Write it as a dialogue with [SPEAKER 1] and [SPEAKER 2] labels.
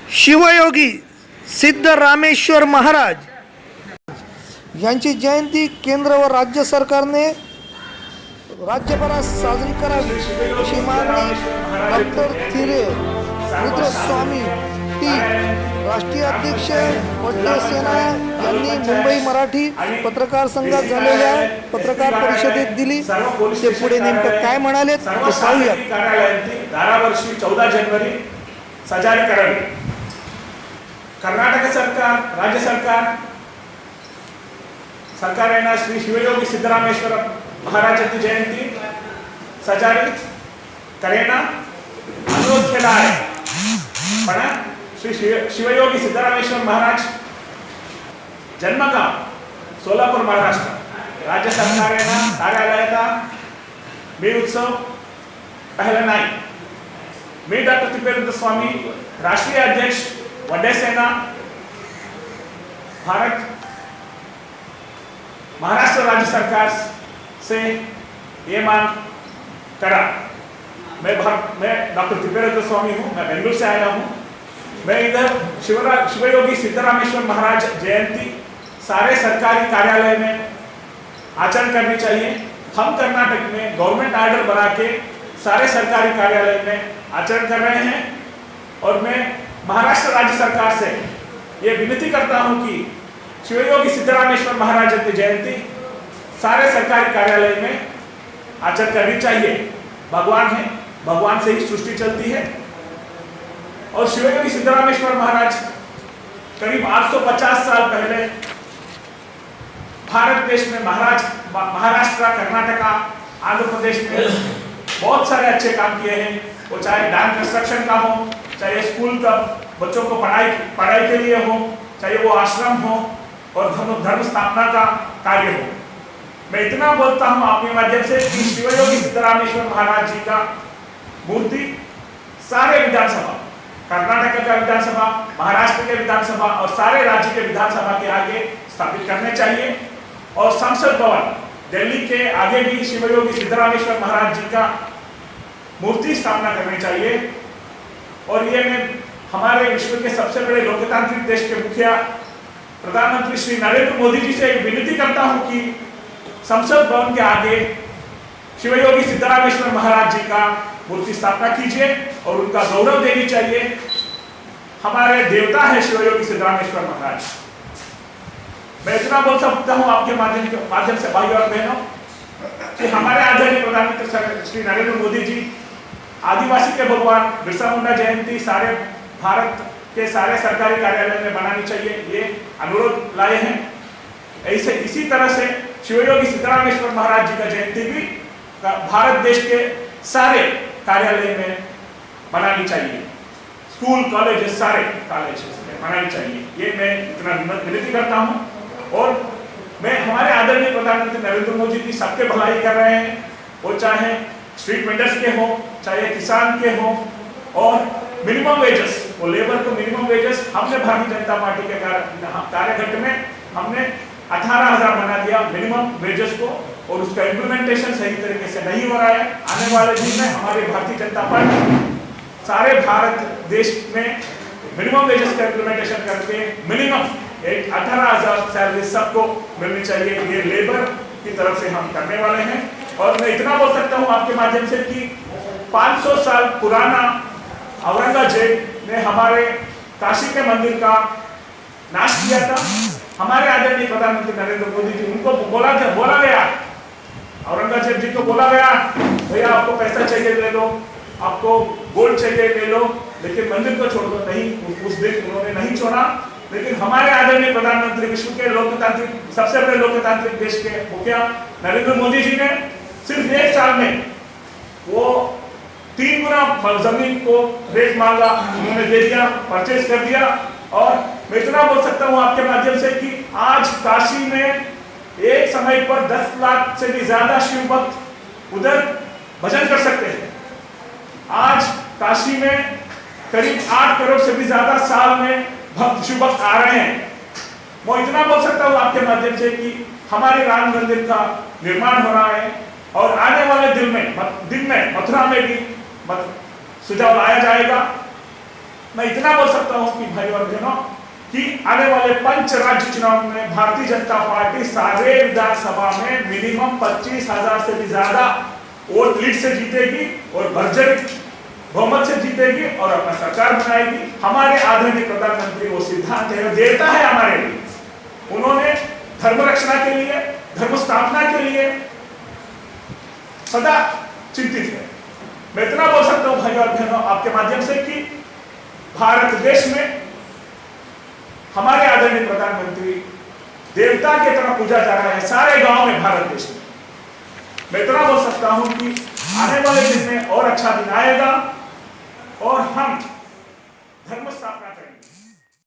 [SPEAKER 1] शिवयोगी सिद्धरामेश्वर महाराज यांची जयंती केंद्र व राज्य सरकारने राज्यभरात साजरी करावी अशी मागणी डॉक्टर थिरे रुद्रस्वामी टी राष्ट्रीय अध्यक्ष वड्डे सेना यांनी मुंबई मराठी पत्रकार संघात झालेल्या पत्रकार परिषदेत दिली। ते पुढे नेमकं काय म्हणाले ते पाहूया।
[SPEAKER 2] धारावर्षी 14 जानेवारी साजरी करावी। कर्नाटक सरकार, राज्य सरकार श्री शिवयोगी सिद्धरामेश्वर महाराजांची जयंती साजरी करेना अनुरोध केला आहे। पण श्री शिवयोगी सिद्धरामेश्वर महाराज जन्मगाव सोलापूर महाराष्ट्र राज्य सरकारेनं कार्यालयाचा मी उत्सव पाहिला नाही। मी डॉक्टर थिरे स्वामी राष्ट्रीय अध्यक्ष वड्डे सेना महाराष्ट्र राज्य सरकार से ये मांग करा। मैं डॉक्टर थिरे स्वामी हूँ, मैं बेंगलुरु से आया हूँ। मैं इधर शिवयोगी सिद्धरामेश्वर महाराज जयंती सारे सरकारी कार्यालय में आचरण करनी चाहिए। हम कर्नाटक में गवर्नमेंट ऑर्डर बना के सारे सरकारी कार्यालय में आचरण कर रहे हैं और मैं महाराष्ट्र राज्य सरकार से ये विनती करता हूं कि शिवयोगी सिद्धरामेश्वर महाराज की जयंती सारे सरकारी कार्यालय में आचरण करनी चाहिए। भगवान है, भगवान से ही सृष्टि चलती है और शिवयोगी सिद्धरामेश्वर महाराज करीब 850 साल पहले भारत देश में महाराष्ट्र, कर्नाटका, आंध्र प्रदेश में बहुत सारे अच्छे काम किए हैं। वो चाहे डैम कंस्ट्रक्शन का हो, चाहे स्कूल का बच्चों को पढ़ाई के लिए हो, चाहे वो आश्रम हो और धर्म स्थापना का कार्य हो। मैं इतना बोलता हूँ आपके माध्यम से कि शिवयोगी सिद्धरामेश्वर महाराज जी का मूर्ति सारे विधानसभा, कर्नाटक का विधानसभा, महाराष्ट्र के विधानसभा और सारे राज्य के विधानसभा के आगे स्थापित करने चाहिए और संसद भवन दिल्ली के आगे भी शिवयोगी सिद्धरामेश्वर महाराज जी का मूर्ति स्थापना करनी चाहिए। और ये मैं हमारे विश्व के सबसे बड़े लोकतांत्रिक देश के मुखिया प्रधानमंत्री श्री नरेंद्र मोदी जी से विनती करता हूं कि संसद भवन के आगे शिवयोगी सिद्धरामेश्वर महाराज जी का मूर्ति स्थापना कीजिए और उनका गौरव देनी चाहिए। हमारे देवता है शिवयोगी सिद्धरामेश्वर महाराज। मैं इतना बोल सकता हूं आपके माध्यम से भाइयों और बहनों कि हमारे आदरणीय प्रधानमंत्री श्री नरेंद्र मोदी जी आदिवासी के भगवान बिरसा मुंडा जयंती सारे भारत के सारे सरकारी कार्यालय में बनानी चाहिए, ये अनुरोध लाए हैं। ऐसे इसी तरह से शिवयोगी सिद्धरामेश्वर महाराज जी का जयंती भी भारत देश के सारे कार्यालय में बनानी चाहिए। स्कूल, कॉलेज, सारे कॉलेज में बनानी चाहिए। ये मैं इतना विनती करता हूँ और मैं हमारे आदरणीय प्रधानमंत्री नरेंद्र मोदी जी सबके भलाई कर रहे हैं। वो चाहे स्ट्रीट वेंडर्स के हो, चाहे किसान के हो और मिनिमम वेजेस, वो लेबर को मिनिमम वेजेस हमने भारतीय जनता पार्टी के कार्यघट्ट में हमने 18,000 बना दिया मिनिमम वेजेस को और उसका इम्प्लीमेंटेशन सही तरीके से नहीं हो रहा है। आने वाले दिन में हमारी भारतीय जनता पार्टी सारे भारत देश में मिनिमम वेजेस का इम्प्लीमेंटेशन करके मिनिमम 18,000 सैलरी सबको मिलनी चाहिए। ये लेबर की तरफ से हम करने वाले हैं। और मैं इतना बोल सकता हूँ आपके माध्यम से कि 500 साल पुराना औरंगजेब ने हमारे काशी के मंदिर का नाश किया था। हमारे आदरणीय प्रधानमंत्री नरेंद्र मोदी जी, उनको बोला गया, औरंगजेब जी को बोला गया, भैया आपको पैसा चाहिए ले लो, आपको गोल्ड चाहिए ले लो, लेकिन मंदिर को छोड़ दो। नहीं, उस दिन उन्होंने नहीं छोड़ा। लेकिन हमारे आदरणीय प्रधानमंत्री, विश्व के लोकतांत्रिक सबसे बड़े लोकतांत्रिक देश के मुखिया नरेंद्र मोदी जी ने सिर्फ 1 साल में वो 3 गुना जमीन को रेट मांगा, उन्होंने दे दिया, परचेज कर दिया। और मैं इतना बोल सकता हूँ आपके माध्यम से कि आज काशी में एक समय पर 10 लाख से भी ज्यादा शिव भक्त उधर भजन कर सकते हैं। आज काशी में करीब 8 करोड़ से भी ज्यादा साल में शिव भक्त आ रहे हैं। मैं इतना बोल सकता हूँ आपके माध्यम से कि हमारे राम मंदिर का निर्माण हो रहा है और आने वाले दिन में मथुरा में भी सुझाव लाया जाएगा। मैं इतना बोल सकता हूं कि भाई और बहनों कि आने वाले पंच राज्य चुनाव में भारतीय जनता पार्टी सारे विधानसभा में मिनिमम 25,000 से भी ज्यादा वोट लीड से जीतेगी और भरजरी बहुमत से जीतेगी और अपना सरकार बनाएगी। हमारे आदरणीय प्रधानमंत्री वो सिद्धांत है, देवता है हमारे लिए। उन्होंने धर्म रक्षणा के लिए, धर्म स्थापना के लिए सदा चिंतित है। मैं इतना बोल सकता हूं भाई और बहनों आपके माध्यम से कि भारत देश में हमारे आदरणीय प्रधानमंत्री देवता की तरह पूजा जा रहा है सारे गांव में भारत देश में। मैं इतना बोल सकता हूं कि आने वाले दिन में और अच्छा दिन आएगा और हम धर्म स्थापना